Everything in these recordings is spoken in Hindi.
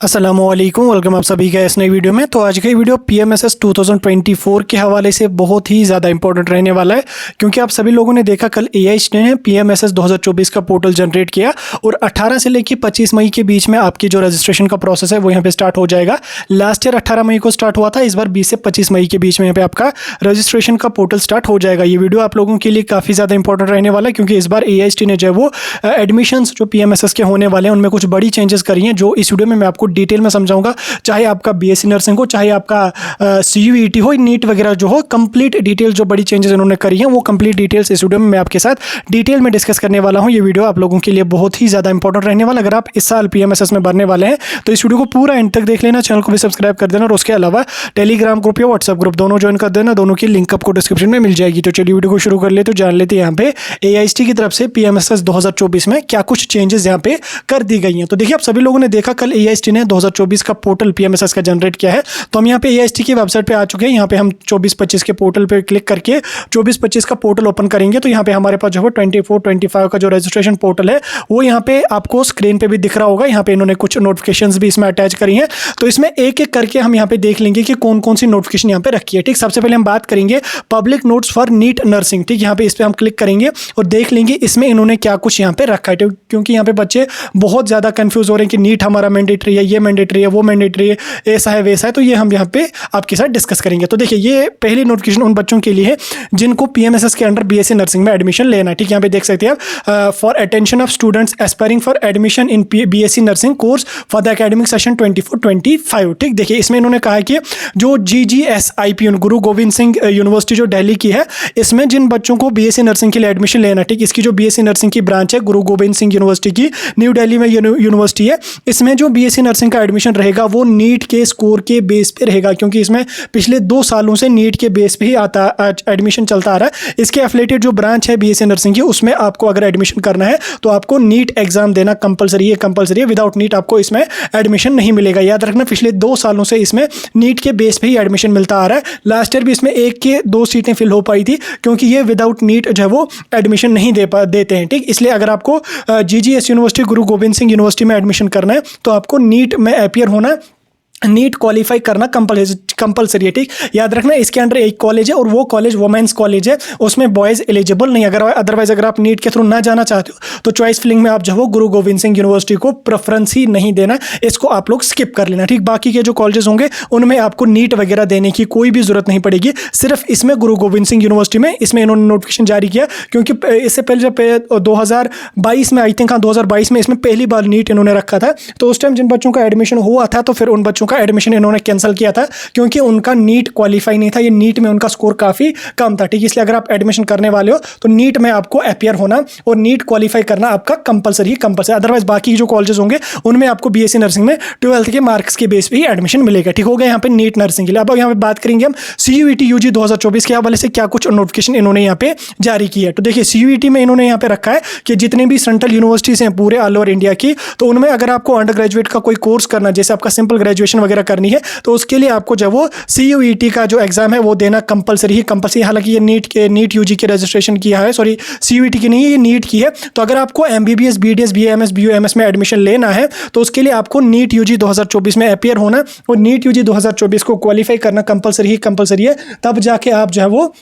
अस्सलामुअलैकुम, वेलकम आप सभी का इस नई वीडियो में। तो आज का ये वीडियो पीएमएसएस 2024 के हवाले से बहुत ही ज़्यादा इंपॉर्टेंट रहने वाला है, क्योंकि आप सभी लोगों ने देखा कल एआईएसटी ने पीएमएसएस 2024 का पोर्टल जनरेट किया और 18 से लेकर 25 मई के बीच में आपकी जो रजिस्ट्रेशन का प्रोसेस है वो यहाँ पे स्टार्ट हो जाएगा। लास्ट ईयर 18 मई को स्टार्ट हुआ था, इस बार 20 से 25 मई के बीच में यहाँ पे आपका रजिस्ट्रेशन का पोर्टल स्टार्ट हो जाएगा। ये वीडियो आप लोगों के लिए काफ़ी ज़्यादा इंपॉर्टेंट रहने वाला है, क्योंकि इस बार एआईएसटी ने जो है वो एडमिशन्स जो पीएमएसएस के होने वाले हैं उनमें कुछ बड़ी चेंजेस करी हैं, जो इस वीडियो में मैं आपको डिटेल में समझाऊंगा। चाहे आपका बीएससी नर्सिंग हो, चाहे आपका सीयूईटी हो, नीट वगैरह जो हो, कंप्लीट डिटेल जो बड़ी चेंजेस इन्होंने करी हैं वो कंप्लीट डिटेल्स इस वीडियो में मैं आपके साथ डिटेल में डिस्कस करने वाला हूं। ये वीडियो आप लोगों के लिए बहुत ही ज़्यादा इंपॉर्टेंट रहने वाला। अगर आप इस साल पीएमएसएस में भरने वाले हैं तो इस वीडियो को पूरा एंड तक देख लेना, चैनल को भी सब्सक्राइब कर देना और उसके अलावा टेलीग्राम ग्रुप या व्हाट्सएप ग्रुप दोनों ज्वाइन कर देना। दोनों की लिंक आपको डिस्क्रिप्शन में मिल जाएगी। तो चलिए वीडियो को शुरू कर ले, तो जान लेते हैं यहाँ पे एआईएसटी की तरफ से पीएमएसएस 2024 में क्या कुछ चेंजेस यहाँ पे कर दी गई हैं। तो देखिए, आप सभी लोगों ने देखा कल एआईएसटी ने 2024 का पोर्टल पीएमएसएस का जनरेट किया है। तो हम यहाँ पे एआईएसटी की वेबसाइट पे आ चुके हैं। यहाँ पे हम 24-25 के पोर्टल पे क्लिक करके 24-25 का पोर्टल ओपन करेंगे तो यहाँ पे हमारे पास जो है 24-25 का जो रजिस्ट्रेशन पोर्टल है वो यहाँ पे आपको स्क्रीन पे भी दिख रहा होगा। यहाँ पे इन्होंने कुछ नोटिफिकेशंस भी इसमें अटैच करी हैं, तो इसमें एक एक करके हम यहाँ पे देख लेंगे कि कौन कौन सी नोटिफिकेशन यहाँ पे रखी है। ठीक, सबसे पहले हम बात करेंगे public notes for NEET nursing. ठीक, यहाँ पे इस पर हम क्लिक करेंगे और देख लेंगे इसमें इन्होंने क्या कुछ यहाँ पे रखा है, क्योंकि यहाँ पे बच्चे बहुत ज़्यादा कंफ्यूज हो रहे हैं कि नीट हमारा मैंडेटरी है, ये मैंडेटरी है, वो मैंडेटरी है, ऐसा है वैसा है। तो ये हम यहाँ पे आपके साथ डिस्कस करेंगे। तो देखिए, ये पहली नोटिफिकेशन उन बच्चों के लिए है जिनको पीएमएसएस के अंडर बीएससी नर्सिंग में एडमिशन लेना है। ठीक, यहाँ पे देख सकते हैं आप, for attention of students aspiring for admission in BSc nursing course for the academic session 24-25। ठीक, देखिए इसमें इन्होंने कहा है कि जो जीजीएसआईपी गुरु गोविंद सिंह यूनिवर्सिटी जो दिल्ली की है, इसमें जिन बच्चों को बीएससी नर्सिंग के लिए एडमिशन लेना है, ठीक, इसकी जो बीएससी नर्सिंग की ब्रांच है गुरु गोविंद सिंह यूनिवर्सिटी की, न्यू दिल्ली में यूनिवर्सिटी है, इसमें जो बीएससी नर्सिंग का एडमिशन रहेगा वो नीट के स्कोर के बेस पे रहेगा, क्योंकि इसमें पिछले 2 सालों से नीट के बेस पे ही आता एडमिशन चलता आ रहा है। इसके एफिलिएटेड जो ब्रांच है बीएससी नर्सिंग की, उसमें आपको अगर एडमिशन करना है तो आपको नीट एग्जाम देना कंपलसरी है। विदाउट नीट आपको इसमें एडमिशन नहीं मिलेगा। याद रखना, पिछले 2 सालों से इसमें नीट के बेस पे ही एडमिशन मिलता आ रहा है। लास्ट ईयर भी इसमें 1 के 2 सीटें फिल हो पाई थी, क्योंकि ये विदाउट नीट जो है वो एडमिशन नहीं देते हैं। ठीक, इसलिए अगर आपको जीजीएस यूनिवर्सिटी गुरु गोविंद सिंह यूनिवर्सिटी में एडमिशन करना है तो आपको नीट में अपीयर होना, नीट क्वालिफाई करना कंपलसरी है। ठीक, याद रखना, इसके अंडर एक कॉलेज है और वो कॉलेज वुमेन्स कॉलेज है, उसमें बॉयज़ एलिजिबल नहीं। अदरवाइज अगर आप नीट के थ्रू ना जाना चाहते हो तो चॉइस फिलिंग में आप जो हो गुरु गोविंद सिंह यूनिवर्सिटी को प्रेफरेंस ही नहीं देना, इसको आप लोग स्किप कर लेना। ठीक, बाकी के जो कॉलेजेस होंगे उनमें आपको नीट वगैरह देने की कोई भी जरूरत नहीं पड़ेगी। सिर्फ इसमें गुरु गोविंद सिंह यूनिवर्सिटी में इसमें इन्होंने नोटिफिकेशन जारी किया, क्योंकि इससे पहले जब 2022 में, आई थिंक 2022 में इसमें पहली बार नीट इन्होंने रखा था, तो उस टाइम जिन बच्चों का एडमिशन हुआ था तो फिर उन बच्चों का एडमिशन इन्होंने कैंसिल किया था, क्योंकि उनका नीट क्वालिफाई नहीं था। ये नीट में उनका स्कोर काफ़ी कम था। ठीक, इसलिए अगर आप एडमिशन करने वाले हो तो नीट में आपको अपीयर होना और नीट क्वालिफाई करना आपका कंपलसरी। अदरवाइज बाकी जो कॉलेजेस होंगे उनमें आपको बीएससी नर्सिंग में 12th के मार्क्स के बेस पे ही एडमिशन मिलेगा। ठीक हो गया यहाँ पे नीट नर्सिंग के लिए। अब यहाँ पे बात करेंगे हम सीयूईटी यूजी 2024 के हवाले से क्या कुछ नोटिफिकेशन इन्होंने यहाँ पे जारी किया है। तो देखिए, सीयूईटी में इन्होंने यहाँ पे रखा है कि जितने भी सेंट्रल यूनिवर्सिटीज़ हैं पूरे ऑल ओवर इंडिया की, तो उनमें अगर आपको अंडर ग्रेजुएट का कोई कोर्स करना, जैसे आपका सिंपल ग्रेजुएशन वगैरह करनी है, तो उसके लिए आपको जब वो सीयूईटी का जो एग्जाम है वो देना कंपलसरी। हालांकि ये नीट यूजी के रजिस्ट्रेशन किया है, सॉरी सीयूईटी की नहीं है, ये नीट की है। तो अगर आपको एमबीबीएस, बीडीएस, बीएमएस, बीयूएमएस में एडमिशन लेना है तो उसके लिए आपको नीट यूजी 2024 में अपीयर होना और नीट यूजी 2024 को क्वालिफाई करना कंपलसरी है। तब जाके आप जो है वो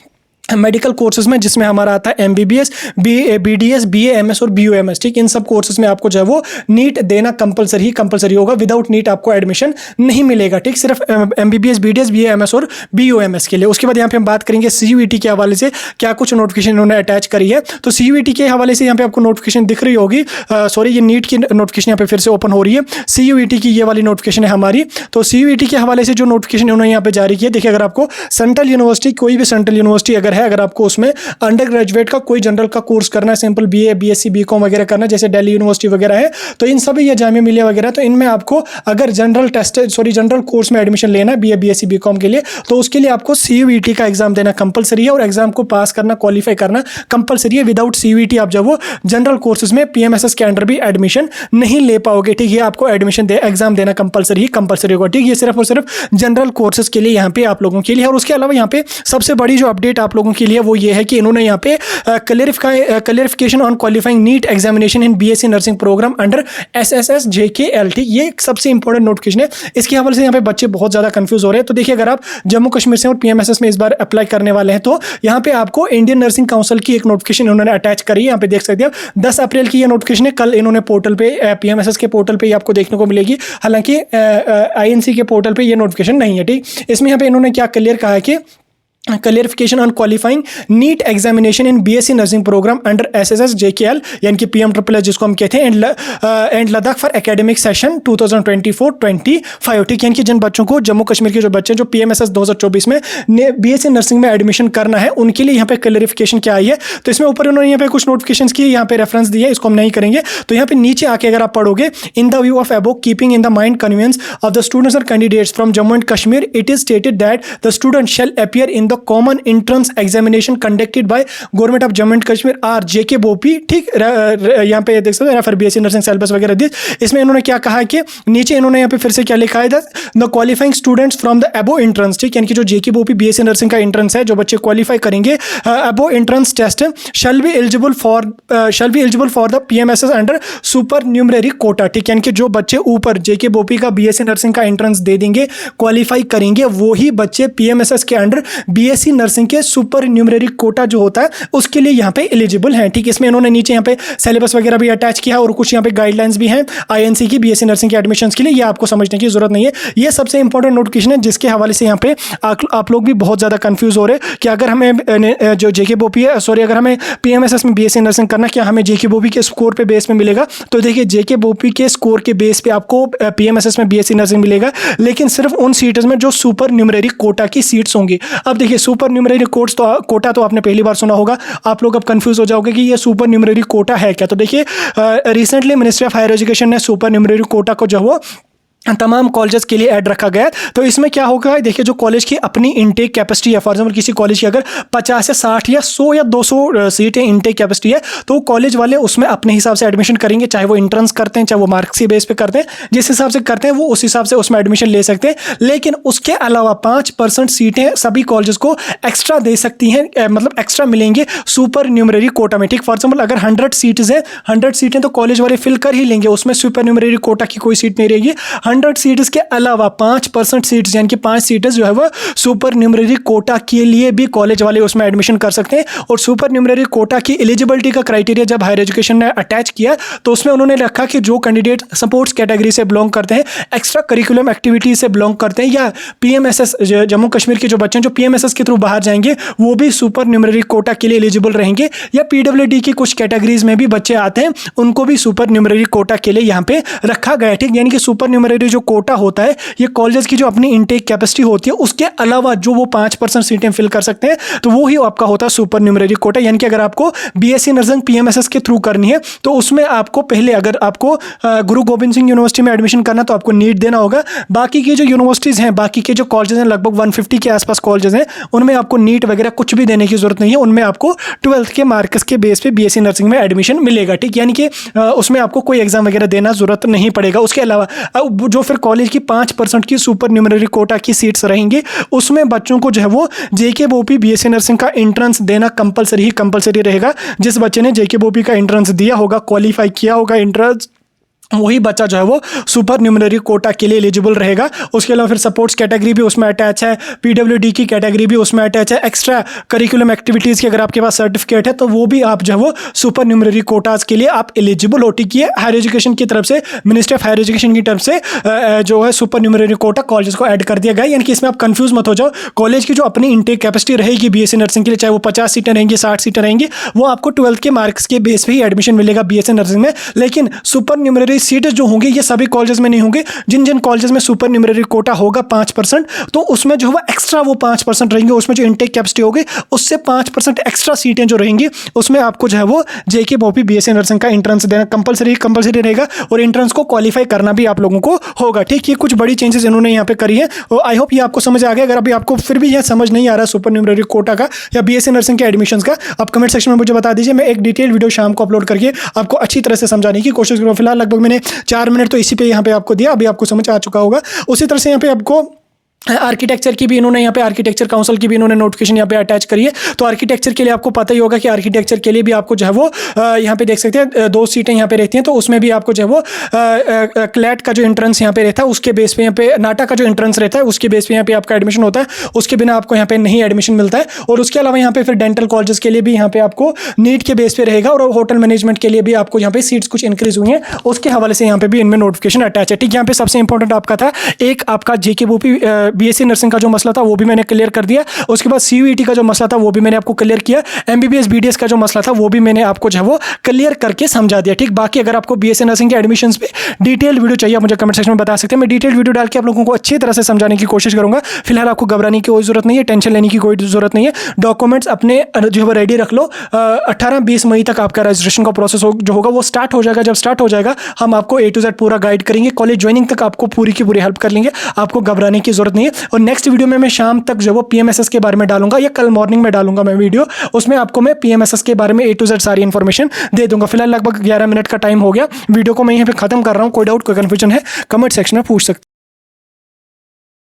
मेडिकल कोर्सेज में, जिसमें हमारा आता है एमबीबीएस, बीडीएस, बीएएमएस और बीयूएमएस, ठीक, इन सब कोर्सेज में आपको जो है वो नीट देना कंपलसरी होगा। विदाउट नीट आपको एडमिशन नहीं मिलेगा। ठीक, सिर्फ एमबीबीएस, बीडीएस, बीएएमएस और बीयूएमएस के लिए। उसके बाद यहाँ पे हम बात करेंगे सीयूईटी के हवाले से क्या कुछ नोटिफिकेशन इन्होंने अटैच करी है। तो सीयूईटी के हवाले से यहाँ पे आपको नोटिफिकेशन दिख रही होगी, सॉरी ये नीट की नोटिफिकेशन यहाँ पे फिर से ओपन हो रही है। सीयूईटी की ये वाली नोटिफिकेशन है हमारी। तो सीयूईटी के हवाले से जो नोटिफिकेशन इन्होंने यहाँ पे जारी किया, देखिए, अगर आपको सेंट्रल यूनिवर्सिटी, कोई भी सेंट्रल यूनिवर्सिटी अगर है, अगर आपको उसमें अंडर ग्रेजुएट का कोई जनरल का कोर्स करना है, सिंपल बीए, बीएससी, बीकॉम वगैरह करना, जैसे दिल्ली यूनिवर्सिटी वगैरह है, तो इन सभी या जामिया मिलिया वगैरह, तो इनमें आपको अगर जनरल कोर्स में एडमिशन लेना है बीए, बीएससी, बीकॉम के लिए, तो उसके लिए आपको सीयूईटी का एग्जाम देना कंपलसरी है और एग्जाम को पास करना, क्वालिफाई करना कंपलसरी है। विदाउट सीयूईटी आप जब वो जनरल कोर्सेज में पीएमएसएस के अंडर भी एडमिशन नहीं ले पाओगे। ठीक है, आपको एग्जाम देना कंपलसरी होगा। ठीक, ये सिर्फ और सिर्फ जनरल कोर्सेज के लिए यहाँ पे आप लोगों के लिए। और उसके अलावा यहाँ पे सबसे बड़ी जो अपडेट आप लोगों के लिए वो ये है कि इन्होंने यहाँ पे clarification on qualifying NEET examination in BSc nursing programme under SSS JKLT, ये एक सबसे इंपॉर्टेंट नोटिफिकेशन है। इसके हवाले से यहाँ पे बच्चे बहुत ज़्यादा कंफ्यूज हो रहे हैं। तो देखिए, अगर आप जम्मू कश्मीर से और पीएमएसएस में इस बार अप्लाई करने वाले हैं तो यहाँ पे आपको इंडियन नर्सिंग काउंसिल की एक नोटिफिकेशन इन्होंने अटैच करी है। यहाँ पे देख सकते हैं 10 अप्रैल की ये नोटिफिकेशन है। कल इन्होंने पोर्टल पे पीएमएसएस के पोर्टल पे आपको देखने को मिलेगी, हालांकि आईएनसी के पोर्टल पे ये नोटिफिकेशन नहीं है। ठीक, इसमें यहाँ पे इन्होंने क्या क्लियर कहा है कि clarification on qualifying NEET examination in BSc nursing programme under SSS JKL यानी कि पीएम ट्रिपल एस जिसको हम कहते हैं, and Ladakh for academic session 2024-25। ठीक, यानी कि जिन बच्चों को, जम्मू कश्मीर के जो बच्चे जो पीएमएसएस 2024 में बीएससी नर्सिंग में एडमिशन करना है, उनके लिए यहाँ पे क्लियरिफिकेशन क्या आई है। तो इसमें ऊपर उन्होंने यहाँ पे कुछ नोटिफिकेशन की यहाँ पे रेफरेंस दी है, इसको हम नहीं करेंगे। तो यहाँ पे नीचे आके अगर आप पढ़ोगे, in the view of above keeping in the mind convenience of the students और candidates from Jammu and Kashmir, it is stated that the student shall appear in the common entrance examination conducted by government of Jammu and Kashmir or JK BOPEE. ठीक, यहाँ पे देख सकते हैं फिर बीएससी नर्सिंग सिलेबस वगैरह दी। इसमें इन्होंने क्या कहा है कि नीचे इन्होंने यहाँ पे फिर से क्या लिखा है, the qualifying students from the above entrance. ठीक, यानी कि जो जेके बोपी बीएससी नर्सिंग का एंट्रेंस है, जो बच्चे क्वालिफाई करेंगे above entrance test, shall be eligible for the PMSS under supernumerary quota. ठीक, यानी कि जो बच्चे ऊपर जेके बोपी का बीएससी नर्सिंग का एंट्रेंस दे देंगे, क्वालिफाई करेंगे, वो ही बच्चे पीएमएसएस के अंडर बीएससी नर्सिंग के सुपर न्यूमररी कोटा जो होता है उसके लिए यहाँ पे एलिजिबल हैं। ठीक, इसमें इन्होंने नीचे यहाँ पे सिलेबस वगैरह भी अटैच किया और कुछ यहाँ पे गाइडलाइंस भी हैं आईएनसी की बीएससी नर्सिंग के एडमिशंस के लिए। ये आपको समझने की जरूरत नहीं है, ये सबसे इंपॉर्टेंट नोटिफिकेशन है जिसके हवाले से यहाँ पे आप लोग भी बहुत ज्यादा कंफ्यूज हो रहे हैं कि अगर हमें जो जेके बोपी है, सॉरी, अगर हमें पीएमएसएस में बीएससी नर्सिंग करना, क्या हमें जेके बोपी के स्कोर पे बेस में मिलेगा? तो देखिए, जेके बोपी के स्कोर के बेस पे आपको पीएमएसएस में बीएससी नर्सिंग मिलेगा, लेकिन सिर्फ उन सीट्स में जो सुपर न्यूमररी कोटा की सीट्स होंगी। अब देखिए, सुपर न्यूमररी कोटा तो आपने पहली बार सुना होगा, आप लोग अब कंफ्यूज हो जाओगे कि ये सुपर न्यूमररी कोटा है क्या। तो देखिए, recently ministry of higher education ने सुपर न्यूमररी कोटा को जो वो तमाम कॉलेजेस के लिए ऐड रखा गया। तो इसमें क्या होगा, देखिए, जो कॉलेज की अपनी इनटेक कैपेसिटी है, फॉर एग्जाम्पल किसी कॉलेज की अगर 50 से 60 या 100 या 200 सीटें इनटेक कैपेसिटी है, तो कॉलेज वाले उसमें अपने हिसाब से एडमिशन करेंगे, चाहे वो इंट्रेंस करते हैं, चाहे वो मार्क्स के बेस पे करते हैं, जिस हिसाब से करते हैं वो उस हिसाब से उसमें एडमिशन ले सकते हैं। लेकिन उसके अलावा 5% सीटें सभी कॉलेजेस को एक्स्ट्रा दे सकती हैं, मतलब एक्स्ट्रा मिलेंगे सुपर न्यूमररी कोटा में। ठीक, फॉर एग्जाम्पल अगर 100 सीट्स हैं, 100 सीटें तो कॉलेज वाले फिल कर ही लेंगे, उसमें सुपर न्यूमररी कोटा की कोई सीट नहीं रहेगी। 100 सीट्स के अलावा 5% सीट्स यानी कि 5 सीट्स जो है वो सुपर न्यूमररी कोटा के लिए भी कॉलेज वाले उसमें एडमिशन कर सकते हैं। और सुपर न्यूमररी कोटा की एलिजिबिलिटी का क्राइटेरिया जब हायर एजुकेशन ने अटैच किया तो उसमें उन्होंने रखा कि जो कैंडिडेट स्पोर्ट्स कैटेगरी से बिलोंग करते हैं, एक्स्ट्रा करिकुलम एक्टिविटीज से बिलोंग करते हैं, या पीएमएसएस, जम्मू कश्मीर के जो बच्चे हैं जो पीएमएसएस के थ्रू बाहर जाएंगे, वो भी सुपर न्यूमररी कोटा के लिए एलिजिबल रहेंगे। या पीडब्ल्यूडी की कुछ कैटेगरीज में भी बच्चे आते हैं, उनको भी सुपर न्यूमररी कोटा के लिए यहाँ पे रखा गया है। ठीक, यानी कि सुपर न्यूमररी जो कोटा होता है, ये कॉलेजेस की जो अपनी इनटेक कैपेसिटी होती है उसके अलावा जो वो 5% सीटें फिल कर सकते हैं, तो वो ही आपका होता है सुपर न्यूमररी कोटा। यानी कि अगर आपको बीएससी नर्सिंग पीएमएसएस के थ्रू करनी है तो उसमें आपको पहले, अगर आपको गुरु गोबिंद सिंह यूनिवर्सिटी में एडमिशन करना तो आपको नीट देना होगा। बाकी की जो यूनिवर्सिटीज हैं, बाकी के जो कॉलेजेस हैं, लगभग 150 के आसपास कॉलेजेस हैं, उनमें आपको नीट वगैरह कुछ भी देने की जरूरत नहीं है, उनमें आपको 12th के मार्क्स के बेस पे बीएससी नर्सिंग में एडमिशन मिलेगा। ठीक, यानी कि उसमें आपको कोई एग्जाम वगैरह देना जरूरत नहीं पड़ेगा। उसके अलावा जो फिर कॉलेज की 5% की सुपर न्यूमररी कोटा की सीट्स रहेंगी, उसमें बच्चों को जो है वो जेके बोपी बीएससी नर्सिंग का एंट्रेंस देना कंपलसरी रहेगा। जिस बच्चे ने जेके बोपी का एंट्रेंस दिया होगा, क्वालिफाई किया होगा एंट्रेंस, वही बच्चा जो है वो सुपर न्यूमररी कोटा के लिए एलिजिबल रहेगा। उसके अलावा फिर सपोर्ट्स कैटेगरी भी उसमें अटैच है, पीडब्ल्यूडी की कैटेगरी भी उसमें अटैच है, एक्स्ट्रा करिकुलम एक्टिविटीज़ की अगर आपके पास सर्टिफिकेट है तो वो भी आप जो है वो सुपर न्यूमररी कोटाज के लिए आप एलिजिबल हो। ठीक है, हायर एजुकेशन की तरफ से, मिनिस्ट्री ऑफ हायर एजुकेशन की तरफ से जो है सुपर न्यूमररी कोटा कॉलेज को ऐड कर दिया गया। यानी कि इसमें आप कंफ्यूज मत हो जाओ, कॉलेज की जो अपनी इनटेक कैपेसिटी रहेगी बीएससी नर्सिंग के लिए, चाहे वो 50 सीटें रहेंगी, 60 सीटें रहेंगी, वो आपको 12th के मार्क्स के बेस पे ही एडमिशन मिलेगा बीएससी नर्सिंग में। लेकिन सुपर न्यूमररी सीटें जो होंगी ये सभी कॉलेजेस में नहीं होंगे। जिन जिन कॉलेजेस में सुपर न्यूमररी कोटा होगा 5%, तो उसमें जो है एक्स्ट्रा वो 5% रहेंगे, उसमें जो इनटेक कैपेसिटी होगी उससे 5% एक्स्ट्रा सीटें जो रहेंगी, उसमें आपको जो है वो जेके बोपी बीएससी नर्सिंग का एंट्रेंस देना कंपलसरी रहेगा और एंट्रेंस को क्वालिफाई करना भी आप लोगों को होगा। ठीक, ये कुछ बड़ी चेंजेस इन्होंने यहाँ पे करी है और आई होप ये आपको समझ आ गया। अगर अभी आपको फिर भी यह समझ नहीं आ रहा सुपर न्यूमररी कोटा का या बीएससी नर्सिंग के एडमिशंस का, आप कमेंट सेक्शन में मुझे बता दीजिए, मैं एक डिटेल वीडियो शाम को अपलोड करके आपको अच्छी तरह से समझाने की कोशिश करूँगा। फिलहाल लगभग मैंने 4 मिनट तो इसी पे यहाँ पे आपको दिया, अभी आपको समझ आ चुका होगा। उसी तरह से यहाँ पे आपको आर्किटेक्चर की भी इन्होंने यहाँ पे आर्किटेक्चर काउंसिल की भी इन्होंने नोटिफिकेशन यहाँ पे अटैच करी है। तो आर्किटेक्चर के लिए आपको पता ही होगा कि आर्किटेक्चर के लिए भी आपको जो है वो यहाँ पे देख सकते हैं 2 सीटें यहाँ पे रहती हैं। तो उसमें भी आपको जो है वो क्लैट का जो एंट्रेंस यहाँ पे रहता है उसके बेस पे यहाँ पे नाटा का जो एंट्रेंस रहता है उसके बेस पे यहाँ पे आपका एडमिशन होता है, उसके बिना आपको यहाँ पे नहीं एडमिशन मिलता है। और उसके अलावा यहाँ पे फिर डेंटल कॉलेजेस के लिए भी यहाँ पे आपको नीट के बेस पे रहेगा और होटल मैनेजमेंट के लिए भी आपको यहाँ पे सीट्स कुछ इंक्रीज हुई हैं, उसके हवाले से यहाँ पे भी इनमें नोटिफिकेशन अटैच है। ठीक, यहाँ पे सबसे इंपॉर्टेंट आपका था एक आपका JKBOP BSc नर्सिंग का जो मसला था वो भी मैंने क्लियर कर दिया। उसके बाद CUET का जो मसला था वो भी मैंने आपको क्लियर किया। MBBS BDS का जो मसला था वो भी मैंने आपको जो है वो क्लियर करके समझा दिया। ठीक, बाकी अगर आपको BSc नर्सिंग के एडमिशंस पे डिटेल वीडियो चाहिए आप मुझे कमेंट सेक्शन में बता सकते हैं। मैं डिटेल वीडियो डाल के आप लोगों को अच्छी तरह से समझाने की कोशिश करूंगा। फिलहाल आपको घबराने की कोई जरूरत नहीं है, टेंशन लेने की कोई जरूरत नहीं है। डॉक्यूमेंट्स अपने जो है रेडी रख लो। 18-20 मई तक आपका रजिस्ट्रेशन का प्रोसेस जो होगा वो स्टार्ट हो जाएगा। जब स्टार्ट हो जाएगा हम आपको A to Z पूरा गाइड करेंगे, कॉलेज ज्वाइनिंग तक आपको पूरी की पूरी हेल्प कर लेंगे, आपको घबराने की जरूरत नहीं है। और नेक्स्ट वीडियो में मैं शाम तक जो वो PMSS के बारे में डालूंगा या कल मॉर्निंग में डालूंगा मैं वीडियो, उसमें आपको मैं PMSS के बारे में A to Z सारी इन्फॉर्मेशन दे दूंगा। फिलहाल लगभग 11 मिनट का टाइम हो गया, वीडियो को मैं यहीं पे खत्म कर रहा हूँ। कोई डाउट कोई कन्फ्यूजन है कमेंट सेक्शन में पूछ सकते हैं।